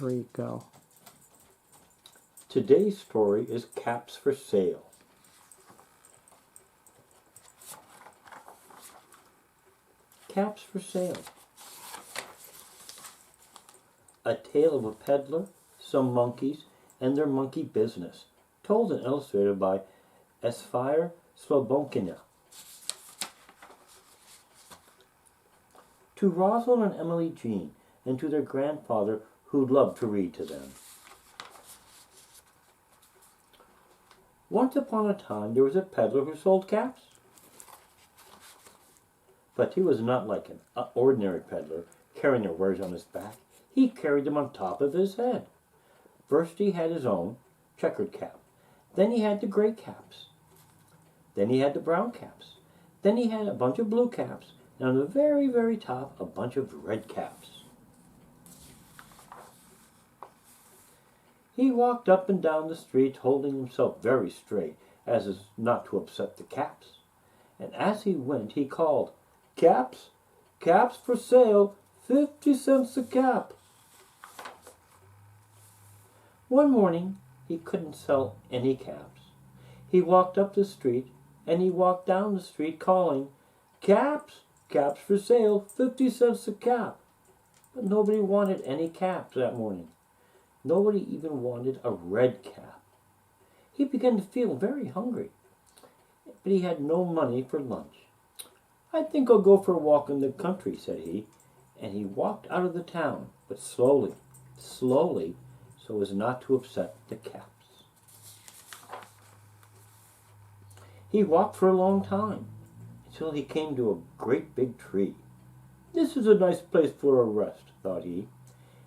Here you go. Today's story is Caps for Sale. Caps for Sale. A tale of a peddler, some monkeys, and their monkey business, told and illustrated by Esfire Slobonkina. To Rosalind and Emily Jean, and to their grandfather who loved to read to them. Once upon a time there was a peddler who sold caps. But he was not like an ordinary peddler, carrying their wares on his back. He carried them on top of his head. First he had his own checkered cap. Then he had the gray caps. Then he had the brown caps. Then he had a bunch of blue caps. And on the very, very top, a bunch of red caps. He walked up and down the street, holding himself very straight, as is not to upset the caps. And as he went, he called, "Caps, caps for sale, 50 cents a cap." One morning, he couldn't sell any caps. He walked up the street, and he walked down the street, calling, "Caps, caps for sale, 50 cents a cap." But nobody wanted any caps that morning. Nobody even wanted a red cap. He began to feel very hungry, but he had no money for lunch. "I think I'll go for a walk in the country," said he, and he walked out of the town, but slowly, slowly, so as not to upset the caps. He walked for a long time, until he came to a great big tree. "This is a nice place for a rest," thought he,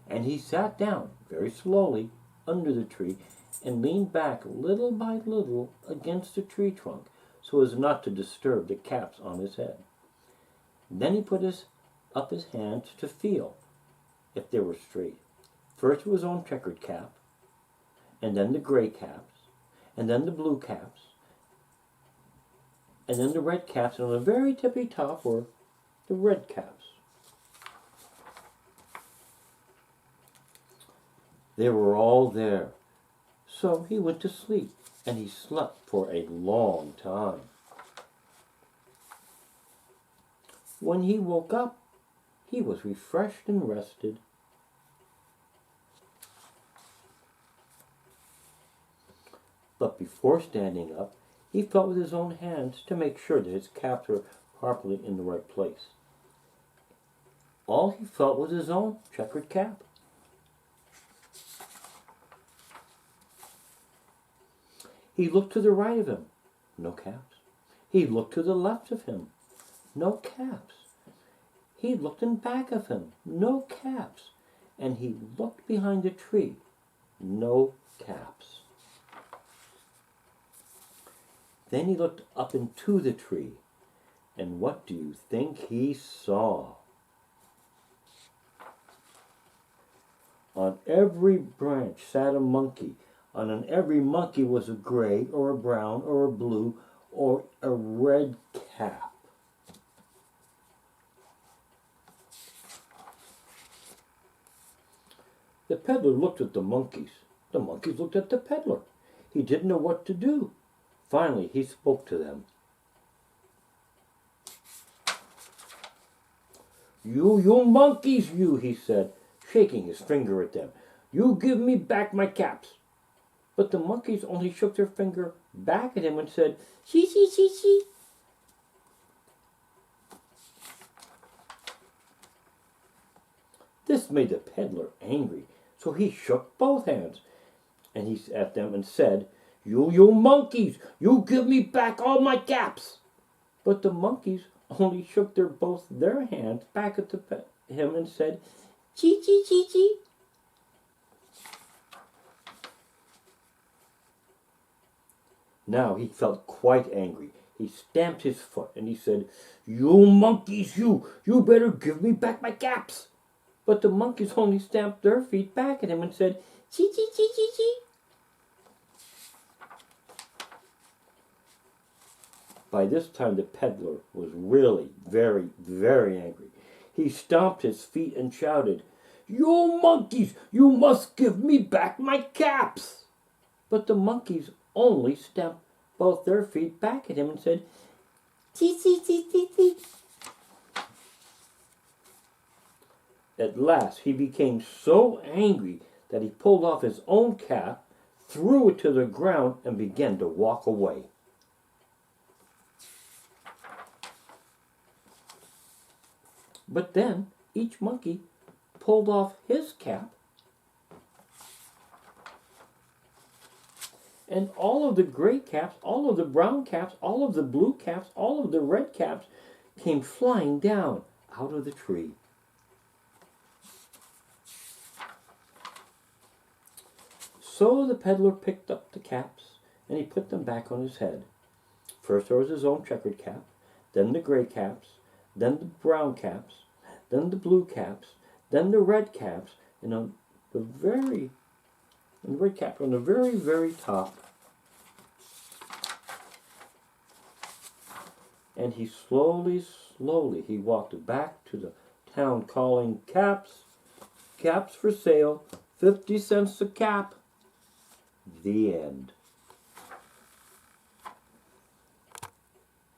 and he sat down very slowly under the tree and leaned back little by little against the tree trunk so as not to disturb the caps on his head. Then he put up his hands to feel if they were straight. First his own checkered cap, and then the gray caps, and then the blue caps, and then the red caps, and on the very tippy top were the red caps. They were all there. So he went to sleep, and he slept for a long time. When he woke up, he was refreshed and rested. But before standing up, he felt with his own hands to make sure that his caps were properly in the right place. All he felt was his own checkered cap. He looked to the right of him, no caps. He looked to the left of him, no caps. He looked in back of him, no caps. And he looked behind the tree, no caps. Then he looked up into the tree, and what do you think he saw? On every branch sat a monkey. On every monkey was a gray or a brown or a blue or a red cap. The peddler looked at the monkeys. The monkeys looked at the peddler. He didn't know what to do. Finally, he spoke to them. You monkeys, you," he said, shaking his finger at them. "You give me back my caps." But the monkeys only shook their finger back at him and said, "See, see, see, see." This made the peddler angry, so he shook both hands, and he at them and said, You monkeys, you give me back all my caps." But the monkeys only shook both their hands back at him and said, "Chee, chee, chee, chee." Now he felt quite angry. He stamped his foot and he said, "You monkeys, you better give me back my caps." But the monkeys only stamped their feet back at him and said, "Chee, chee, chee, chee, chee." By this time the peddler was really very, very angry. He stomped his feet and shouted, "You monkeys, you must give me back my caps!" But the monkeys only stamped both their feet back at him and said, "Tee, tee, tee, tee, tee." At last he became so angry that he pulled off his own cap, threw it to the ground, and began to walk away. But then each monkey pulled off his cap, and all of the gray caps, all of the brown caps, all of the blue caps, all of the red caps came flying down out of the tree. So the peddler picked up the caps and he put them back on his head. First there was his own checkered cap, then the gray caps, then the brown caps, then the blue caps, then the red caps, and on the red cap on the very, very top. And he slowly he walked back to the town calling, "Caps, caps for sale, 50 cents a cap." The end.